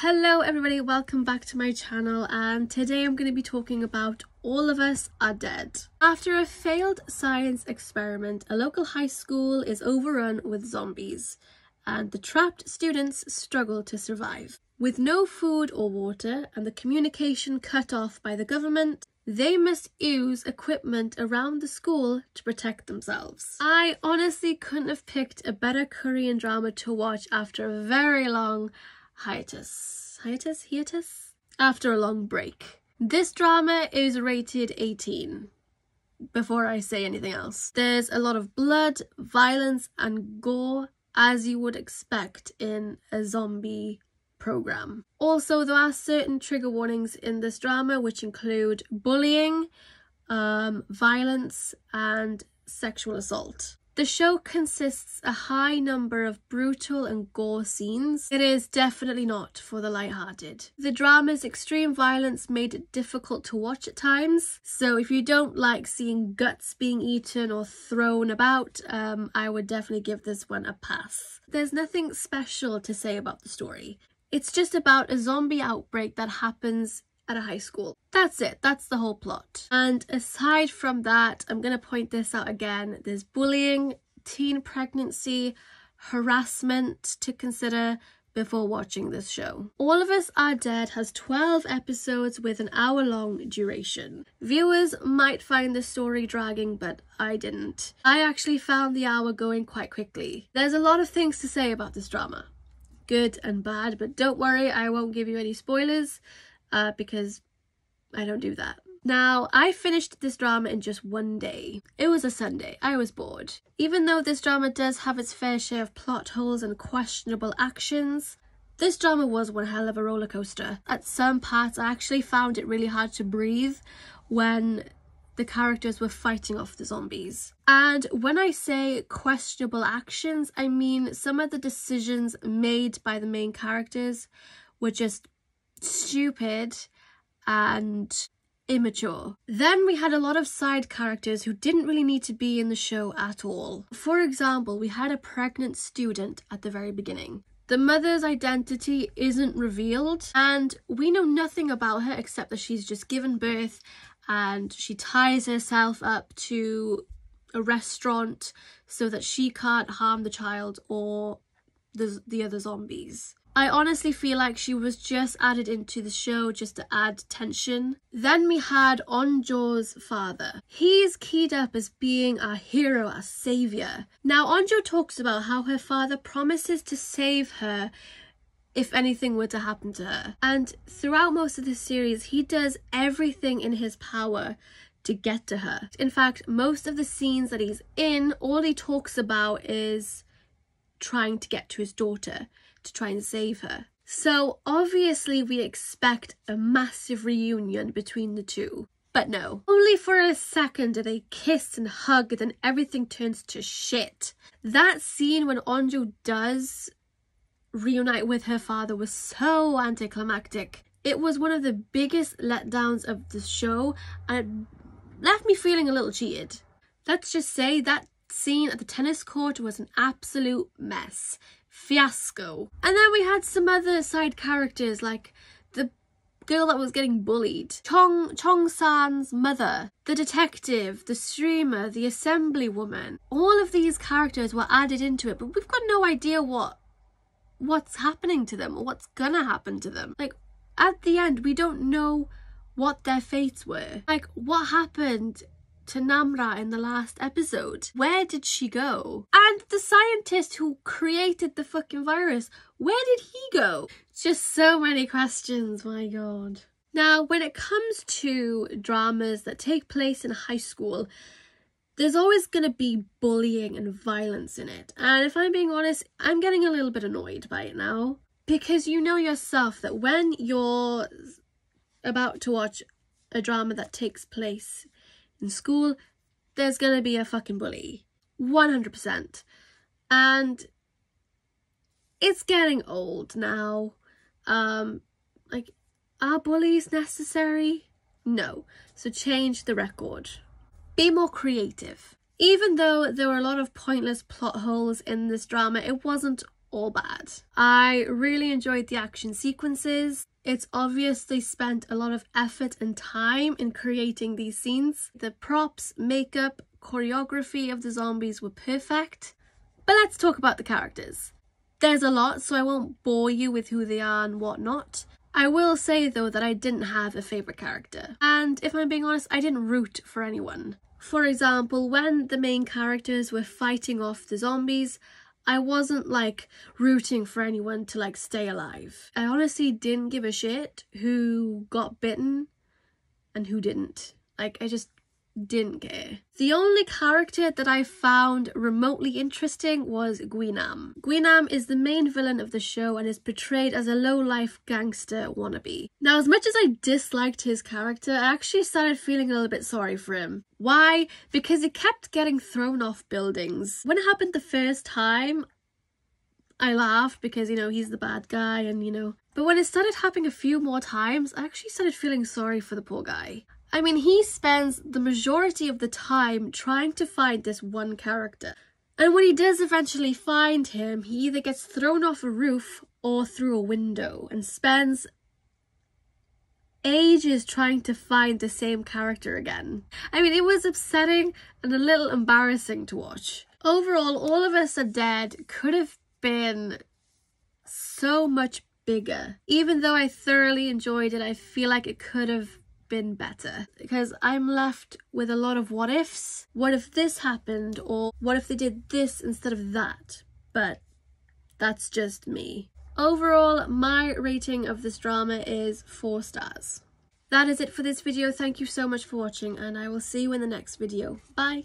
Hello everybody, welcome back to my channel, and today I'm going to be talking about All of Us Are Dead. After a failed science experiment, a local high school is overrun with zombies, and the trapped students struggle to survive. With no food or water and the communication cut off by the government, they must use equipment around the school to protect themselves. I honestly couldn't have picked a better Korean drama to watch after a very long hiatus? After a long break. This drama is rated 18. Before I say anything else. There's a lot of blood, violence and gore, as you would expect in a zombie program. Also, there are certain trigger warnings in this drama which include bullying, violence and sexual assault. The show consists a high number of brutal and gore scenes. It is definitely not for the lighthearted. The drama's extreme violence made it difficult to watch at times, so if you don't like seeing guts being eaten or thrown about, I would definitely give this one a pass. There's nothing special to say about the story. It's just about a zombie outbreak that happens at a high school. That's it. That's the whole plot. And aside from that, I'm going to point this out again. There's bullying, teen pregnancy, harassment to consider before watching this show. All of Us Are Dead has 12 episodes with an hour-long duration. Viewers might find the story dragging, but I didn't. I actually found the hour going quite quickly. There's a lot of things to say about this drama. Good and bad, but don't worry, I won't give you any spoilers because I don't do that. Now, I finished this drama in just one day. It was a Sunday. I was bored. Even though this drama does have its fair share of plot holes and questionable actions, this drama was one hell of a roller coaster. At some parts, I actually found it really hard to breathe when the characters were fighting off the zombies. And when I say questionable actions, I mean some of the decisions made by the main characters were just stupid and immature. Then we had a lot of side characters who didn't really need to be in the show at all. For example, we had a pregnant student at the very beginning. The mother's identity isn't revealed, and we know nothing about her except that she's just given birth and she ties herself up to a restaurant so that she can't harm the child or the other zombies. I honestly feel like she was just added into the show just to add tension. Then we had Onjo's father. He's keyed up as being our hero, our saviour. Now Onjo talks about how her father promises to save her if anything were to happen to her. And throughout most of the series, he does everything in his power to get to her. In fact, most of the scenes that he's in, all he talks about is trying to get to his daughter, to try and save her. So obviously we expect a massive reunion between the two. But no, only for a second do they kiss and hug, then everything turns to shit. That scene when Onjo does reunite with her father was so anticlimactic. It was one of the biggest letdowns of the show, and it left me feeling a little cheated. Let's just say that scene at the tennis court was an absolute mess. Fiasco. And then we had some other side characters, like the girl that was getting bullied, Chong-san's mother, the detective, the streamer, the assembly woman. All of these characters were added into it, but we've got no idea what's happening to them or what's gonna happen to them. Like, at the end, we don't know what their fates were. Like, what happened to Namra in the last episode? Where did she go? And the scientist who created the fucking virus, where did he go? Just so many questions, my god. Now, when it comes to dramas that take place in high school, there's always going to be bullying and violence in it. And if I'm being honest, I'm getting a little bit annoyed by it now. Because you know yourself that when you're about to watch a drama that takes place in school, there's going to be a fucking bully. 100%. And it's getting old now. Like, are bullies necessary? No. So change the record. Be more creative. Even though there were a lot of pointless plot holes in this drama, it wasn't or bad. I really enjoyed the action sequences. It's obvious they spent a lot of effort and time in creating these scenes. The props, makeup, choreography of the zombies were perfect. But let's talk about the characters. There's a lot, so I won't bore you with who they are and whatnot. I will say though that I didn't have a favourite character. And if I'm being honest, I didn't root for anyone. For example, when the main characters were fighting off the zombies, I wasn't like rooting for anyone to like stay alive. I honestly didn't give a shit who got bitten and who didn't. Like, I just didn't care. The only character that I found remotely interesting was Kdrama. Kdrama is the main villain of the show and is portrayed as a low-life gangster wannabe. Now, as much as I disliked his character, I actually started feeling a little bit sorry for him. Why? Because he kept getting thrown off buildings. When it happened the first time, I laughed because, you know, he's the bad guy and, you know. But when it started happening a few more times, I actually started feeling sorry for the poor guy. I mean, he spends the majority of the time trying to find this one character. And when he does eventually find him, he either gets thrown off a roof or through a window and spends ages trying to find the same character again. I mean, it was upsetting and a little embarrassing to watch. Overall, All of Us Are Dead could have been so much bigger. Even though I thoroughly enjoyed it, I feel like it could have been better because I'm left with a lot of what ifs. What if this happened, or what if they did this instead of that? But that's just me. Overall, my rating of this drama is 4 stars. That is it for this video. Thank you so much for watching, and I will see you in the next video. Bye!